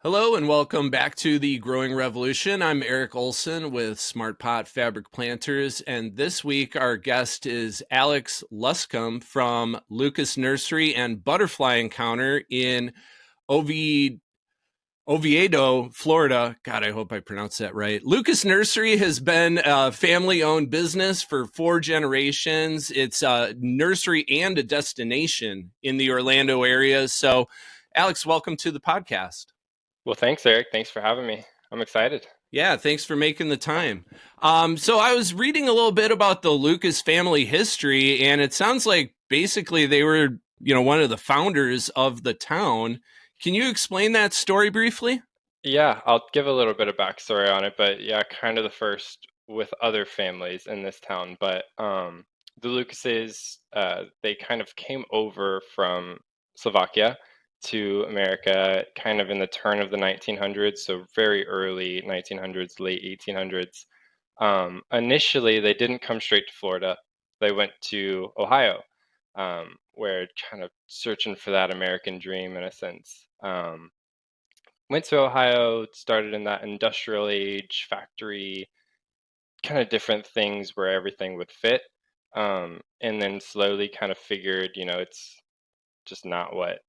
Hello and welcome back to the Growing Revolution. I'm Eric Olson with Smart Pot Fabric Planters, and this week our guest is Alex Luscombe from Lukas Nursery and Butterfly Encounter in Oviedo, Florida. God, I hope I pronounced that right. Lukas Nursery has been a family-owned business for 4 generations. It's a nursery and a destination in the Orlando area. So, Alex, welcome to the podcast. Well, thanks, Eric. Thanks for having me. I'm excited. Yeah, thanks for making the time. So I was reading a little bit about the Lukas family history, and it sounds like basically they were, one of the founders of the town. Can you explain that story briefly? Yeah, I'll give a little bit of backstory on it, but yeah, kind of the first with other families in this town. But the Lucases, they kind of came over from Slovakia to America kind of in the turn of the 1900s, so very early 1900s, late 1800s. Initially, they didn't come straight to Florida. They went to Ohio, where kind of searching for that American dream in a sense. Went to Ohio, started in that industrial age factory, kind of different things where everything would fit. And then slowly kind of figured, it's just not what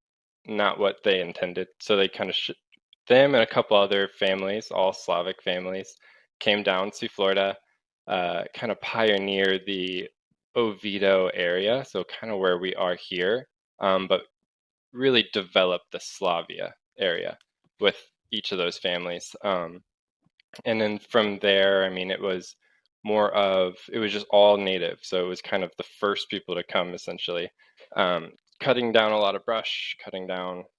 they intended. So they kind of them and a couple other families, all Slavic families, came down to Florida, kind of pioneer the Oviedo area, so kind of where we are here, but really develop the Slavia area with each of those families. And then from there, I mean, it was just all native. So it was kind of the first people to come essentially, cutting down a lot of brush,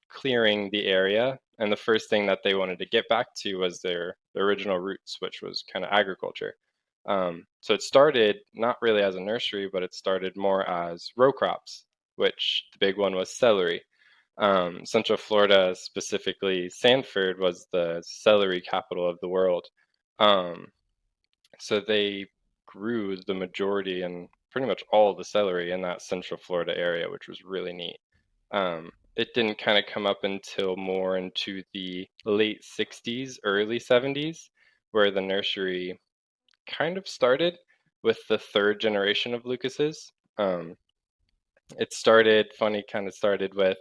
clearing the area. And the first thing that they wanted to get back to was their original roots, which was kind of agriculture. So it started not really as a nursery, but it started more as row crops, which the big one was celery. Central Florida, specifically Sanford, was the celery capital of the world. Um, so they grew the majority and pretty much all the celery in that Central Florida area, which was really neat. It didn't kind of come up until more into the late 60s, early 70s, where the nursery kind of started with the third generation of Lucas's. It started, funny, kind of started with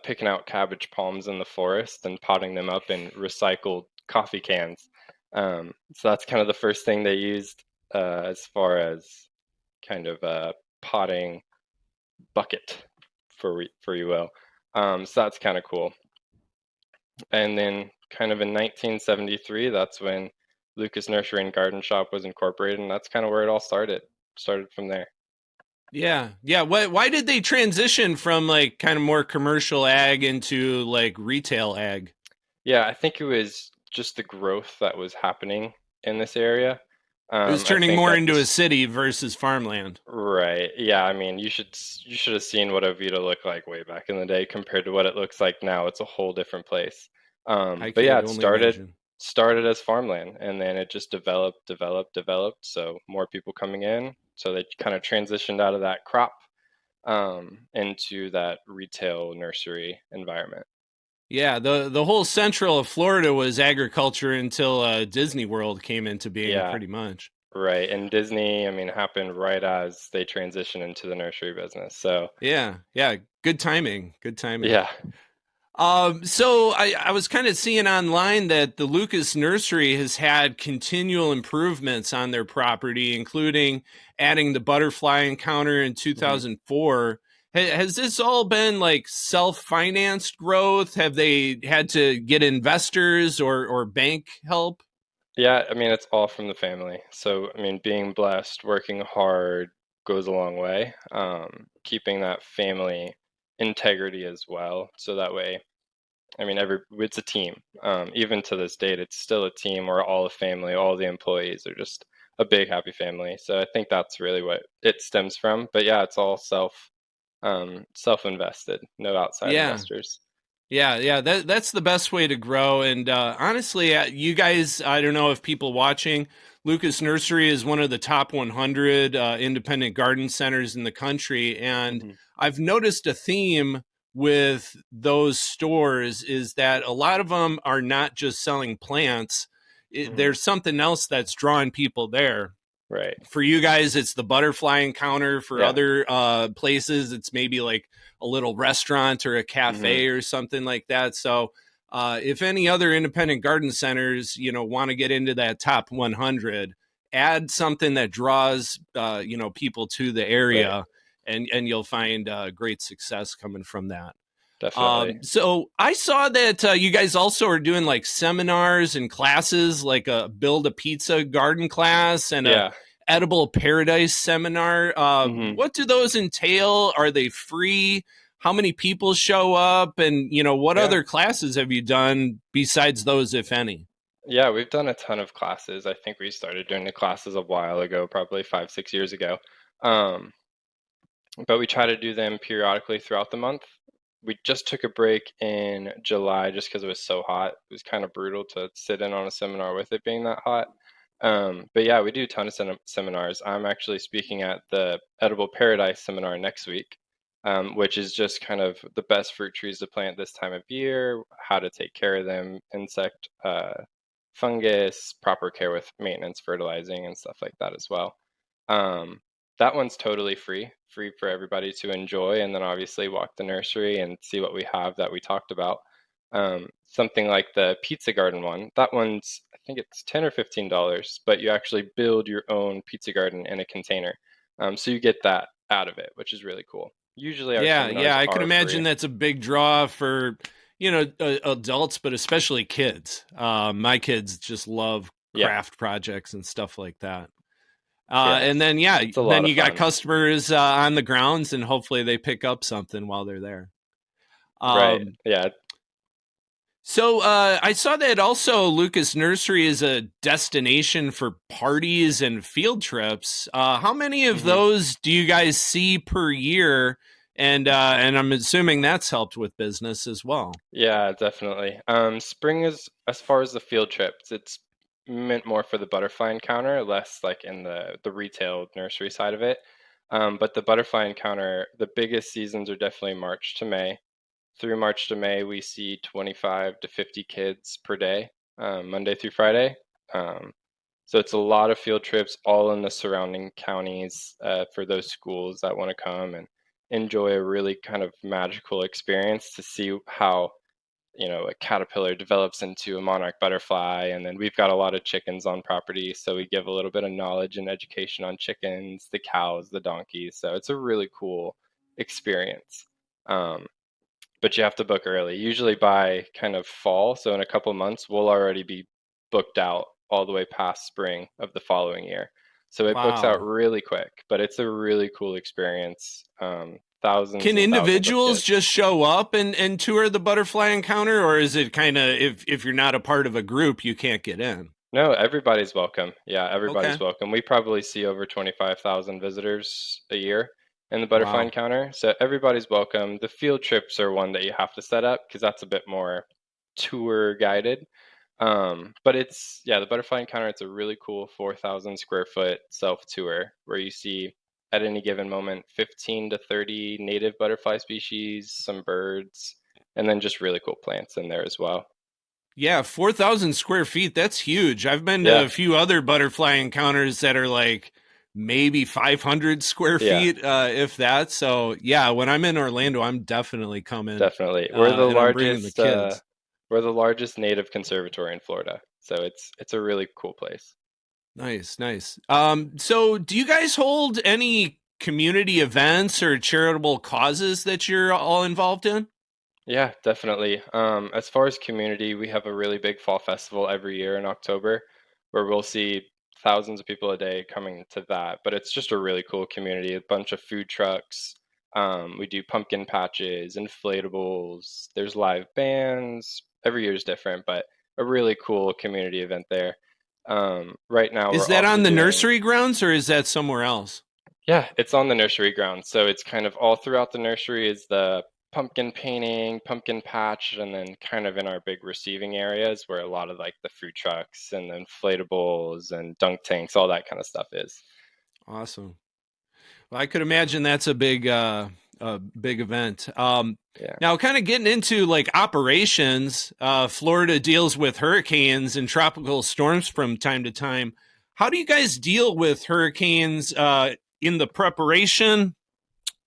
picking out cabbage palms in the forest and potting them up in recycled coffee cans. So that's kind of the first thing they used as far as kind of a potting bucket, for you will. So that's kind of cool. And then kind of in 1973, that's when Lukas Nursery and Garden Shop was incorporated, and that's kind of where it all started. Started from there. Yeah, yeah. Why did they transition from like kind of more commercial ag into like retail ag? Yeah, I think it was just the growth that was happening in this area. It was I turning think more that into a city versus farmland. right. Yeah, I mean, you should have seen what Oviedo looked like way back in the day compared to what it looks like now. It's a whole different place. I But yeah, could it only started imagine. started as farmland, and then it just developed. So more people coming in, so they kind of transitioned out of that crop into that retail nursery environment. Yeah, the whole central of Florida was agriculture until Disney World came into being, Yeah, pretty much. right. And Disney, I mean, happened right as they transitioned into the nursery business. So Yeah, yeah, good timing, good timing. yeah. So I was kind of seeing online that the Lukas Nursery has had continual improvements on their property, including adding the butterfly encounter in Mhm. 2004. Has this all been like self-financed growth? Have they had to get investors or bank help? Yeah, I mean, it's all from the family. So, I mean, being blessed, working hard goes a long way. Keeping that family integrity as well. So that way, I mean, it's a team. Even to this date, it's still a team. We're all a family. All the employees are just a big happy family. So I think that's really what it stems from. But yeah, it's all self-invested, no outside Yeah. investors. Yeah, yeah, that's the best way to grow. And honestly, you guys, I don't know if people watching, Lukas Nursery is one of the top 100 independent garden centers in the country. And Hmm. I've noticed a theme with those stores is that a lot of them are not just selling plants. Hmm. There's something else that's drawing people there. Right. For you guys, it's the butterfly encounter. For Yeah. other places, it's maybe like a little restaurant or a Hmm. cafe or something like that. So, if any other independent garden centers, want to get into that top 100, add something that draws, people to the Right. area, and you'll find great success coming from that. Definitely. So I saw that you guys also are doing like seminars and classes, like a build a pizza garden class and a Yeah. edible paradise seminar. Hmm. What do those entail? Are they free? How many people show up? And what Yeah. other classes have you done besides those, if any? Yeah, we've done a ton of classes. I think we started doing the classes a while ago, probably 5, 6 years ago. Um, but we try to do them periodically throughout the month. We just took a break in July just because it was so hot. It was kind of brutal to sit in on a seminar with it being that hot. But yeah, we do a ton of seminars. I'm actually speaking at the Edible Paradise seminar next week, which is just kind of the best fruit trees to plant this time of year, how to take care of them, insect, fungus, proper care with maintenance, fertilizing, and stuff like that as well. Um, that one's totally free for everybody to enjoy, and then obviously walk the nursery and see what we have that we talked about. Something like the pizza garden one, that one's, I think it's $10 or $15, but you actually build your own pizza garden in a container. So you get that out of it, which is really cool. Usually our Yeah, seminars yeah, I can are imagine free. that's a big draw for adults, but especially kids. My kids just love Yeah, craft projects and stuff like that. yeah, And then yeah, it's a then lot of you got fun. customers on the grounds, and hopefully they pick up something while they're there. Right. Um, Yeah. so I saw that also Lukas Nursery is a destination for parties and field trips. How many of Hmm. those do you guys see per year? And I'm assuming that's helped with business as well. Yeah, definitely. Spring is, as far as the field trips, it's meant more for the butterfly encounter, less like in the retail nursery side of it. But the butterfly encounter, the biggest seasons are definitely March to May. Through March to May, we see 25 to 50 kids per day, Monday through Friday. Um, so it's a lot of field trips, all in the surrounding counties, for those schools that want to come and enjoy a really kind of magical experience to see how, a caterpillar develops into a monarch butterfly. And then we've got a lot of chickens on property, so we give a little bit of knowledge and education on chickens, the cows, the donkeys. So it's a really cool experience. Um, but you have to book early. Usually by kind of fall, so in a couple months, we'll already be booked out all the way past spring of the following year. So it books out Wow. really quick, but it's a really cool experience. Thousands Can and thousands of individuals kids. just show up and tour the butterfly encounter, or is it kind of if you're not a part of a group, you can't get in? No, everybody's welcome. Yeah, everybody's Okay. welcome. We probably see over 25,000 visitors a year in the butterfly Wow. encounter. So everybody's welcome. The field trips are one that you have to set up because that's a bit more tour guided. But it's, yeah, the butterfly encounter, it's a really cool 4,000 square foot self tour where you see at any given moment 15 to 30 native butterfly species, some birds, and then just really cool plants in there as well. Yeah, 4,000 square feet. That's huge. I've been to Yeah, a few other butterfly encounters that are like maybe 500 square yeah, feet, if that. So, yeah, when I'm in Orlando, I'm definitely coming definitely. We're the and I'm bringing the largest kids. we're the largest native conservatory in Florida. So it's a really cool place. Nice, nice. So do you guys hold any community events or charitable causes that you're all involved in? Yeah, definitely. As far as community, we have a really big fall festival every year in October where we'll see thousands of people a day coming to that. But it's just a really cool community, a bunch of food trucks. We do pumpkin patches, inflatables, there's live bands. Every year is different, but a really cool community event there. Right now, Is we're that also on the doing, nursery grounds or is that somewhere else? yeah, it's on the nursery grounds. So it's kind of all throughout the nursery is the pumpkin painting, pumpkin patch, and then kind of in our big receiving areas where a lot of like the food trucks and the inflatables and dunk tanks, all that kind of stuff is. Awesome. Well, I could imagine that's a a big event. Yeah. Now, kind of getting into like operations, Florida deals with hurricanes and tropical storms from time to time. How do you guys deal with hurricanes in the preparation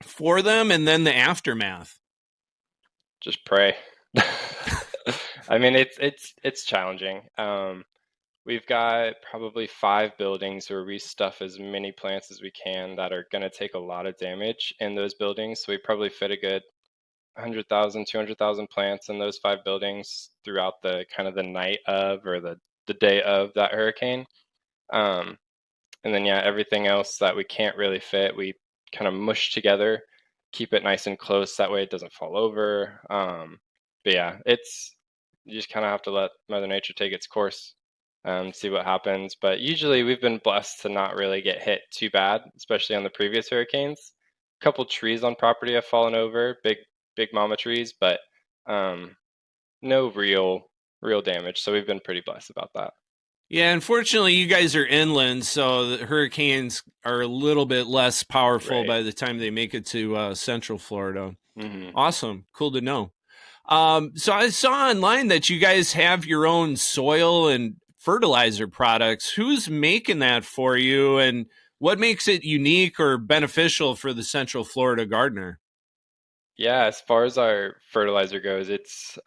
for them and then the aftermath? Just pray. I mean, it's challenging. We've got probably 5 buildings where we stuff as many plants as we can that are going to take a lot of damage in those buildings. So we probably fit a good 100,000, 200,000 plants in those 5 buildings throughout the kind of the night of or the day of that hurricane. Um, and then, yeah, everything else that we can't really fit, we kind of mush together, keep it nice and close. That way it doesn't fall over. But yeah, you just kind of have to let Mother Nature take its course, see what happens. But usually we've been blessed to not really get hit too bad, especially on the previous hurricanes. A couple trees on property have fallen over, big mama trees, but um, no real damage. So we've been pretty blessed about that. Yeah, unfortunately, you guys are inland, so the hurricanes are a little bit less powerful Right. by the time they make it to Central Florida. Hmm. Awesome. Cool to know. So I saw online that you guys have your own soil and fertilizer products. Who's making that for you, and what makes it unique or beneficial for the Central Florida gardener? Yeah, as far as our fertilizer goes, it's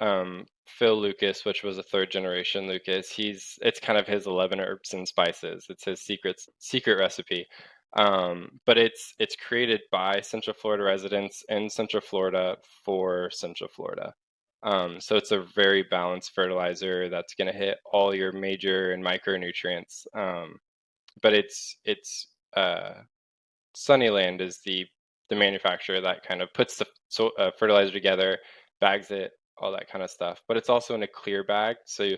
Phil Lucas, which was a third generation Lucas. It's kind of his 11 herbs and spices. It's his secret recipe. But it's created by Central Florida residents in Central Florida for Central Florida. So it's a very balanced fertilizer that's going to hit all your major and micronutrients. But it's Sunnyland is the manufacturer that kind of puts the fertilizer together, bags it, all that kind of stuff. But it's also in a clear bag, so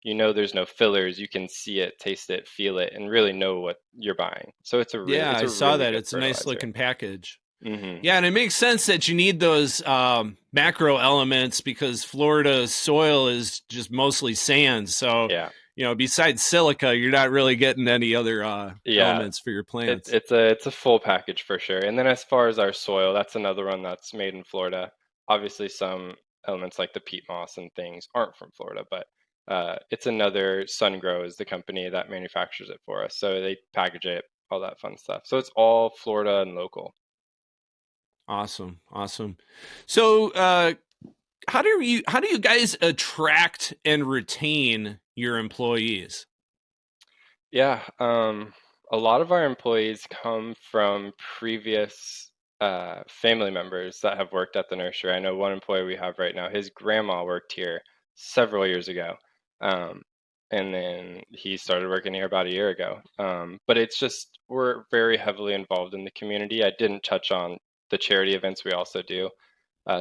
you know there's no fillers. You can see it, taste it, feel it, and really know what you're buying. So Yeah, it's I a saw really that. good It's a nice fertilizer. looking package. Hmm. Yeah, and it makes sense that you need those macro elements because Florida's soil is just mostly sand. So, Yeah, besides silica, you're not really getting any other yeah. elements for your plants. It's a full package for sure. And then as far as our soil, that's another one that's made in Florida. Obviously, some elements like the peat moss and things aren't from Florida, but it's another SunGrow is the company that manufactures it for us. So they package it, all that fun stuff. So it's all Florida and local. Awesome, awesome. So, how do you guys attract and retain your employees? Yeah, a lot of our employees come from previous family members that have worked at the nursery. I know one employee we have right now, his grandma worked here several years ago. Um, and then he started working here about a year ago. But it's just, we're very heavily involved in the community. I didn't touch on the charity events we also do.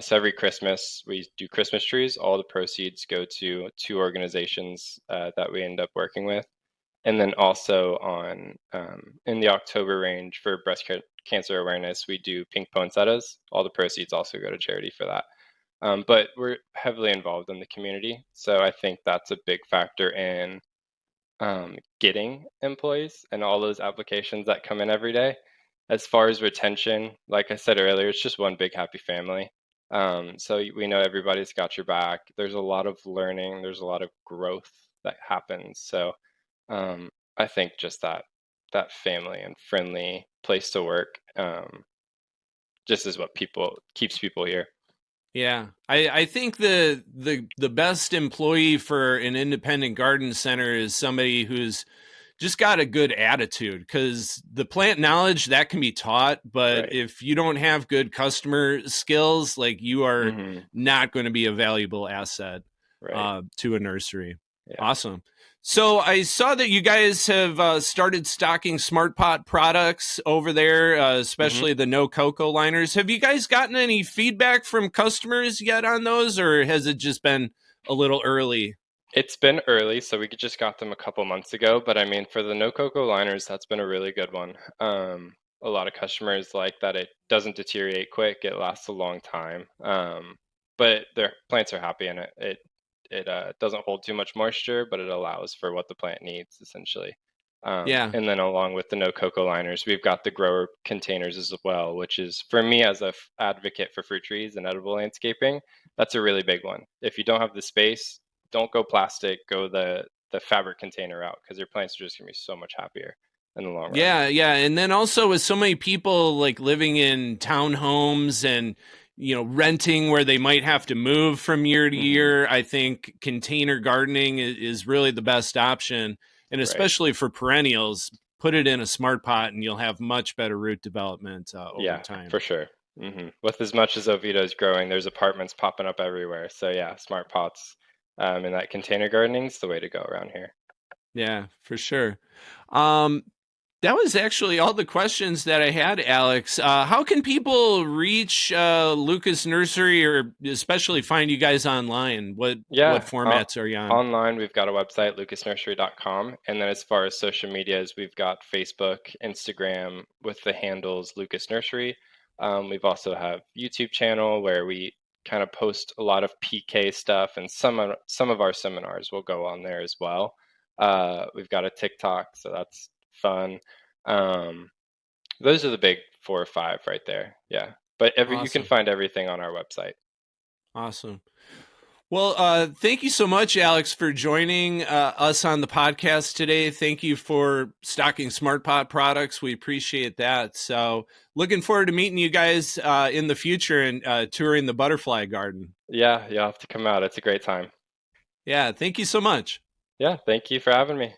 So every Christmas, we do Christmas trees. All the proceeds go to 2 organizations that we end up working with. And then also on in the October range for cancer awareness, we do pink poinsettias. All the proceeds also go to charity for that. But we're heavily involved in the community, so I think that's a big factor in getting employees and all those applications that come in every day. As far as retention, like I said earlier, it's just one big happy family. So we know everybody's got your back. There's a lot of learning. There's a lot of growth that happens. So I think just that family and friendly place to work just is what people keeps people here. Yeah, I think the best employee for an independent garden center is somebody who's just got a good attitude because the plant knowledge that can be taught, but Right. if you don't have good customer skills, like you are Hmm. not going to be a valuable asset Right. to a nursery. Yeah. Awesome. So I saw that you guys have started stocking Smart Pot products over there, Hmm. especially the no cocoa liners. Have you guys gotten any feedback from customers yet on those, or has it just been a little early? It's been early, so we just got them a couple months ago. But I mean, for the no cocoa liners, that's been a really good one. A lot of customers like that it doesn't deteriorate quick; it lasts a long time. But their plants are happy in it. It doesn't hold too much moisture, but it allows for what the plant needs essentially. Yeah. And then along with the no cocoa liners, we've got the grower containers as well, which is for me as a advocate for fruit trees and edible landscaping, that's a really big one. If you don't have the space, don't go plastic, go the fabric container out because your plants are just gonna be so much happier in the long run. Yeah. And then also with so many people like living in townhomes and renting where they might have to move from year to Hmm. year, I think container gardening is really the best option. And Right. especially for perennials, put it in a smart pot and you'll have much better root development over Yeah, time. for sure. With as much as Oviedo is growing, there's apartments popping up everywhere. So yeah, smart pots and that container gardening is the way to go around here. Yeah, for sure. Um, that was actually all the questions that I had, Alex. How can people reach Lukas Nursery, or especially find you guys online? What Yeah, formats are you on? online we've got a website, lucasnursery.com, and then as far as social medias, we've got Facebook, Instagram with the handles Lukas Nursery. We've also have YouTube channel where we kind of post a lot of PK stuff, and some of our seminars will go on there as well. We've got a TikTok, so that's fun. Um, those are the big 4 or 5 right there. Yeah, but you can Awesome, find everything on our website. awesome. Well, thank you so much, Alex, for joining us on the podcast today. Thank you for stocking Smart Pot products. We appreciate that. So, looking forward to meeting you guys in the future and touring the butterfly garden. Yeah, you'll have to come out. It's a great time. Yeah, thank you so much. Yeah, thank you for having me.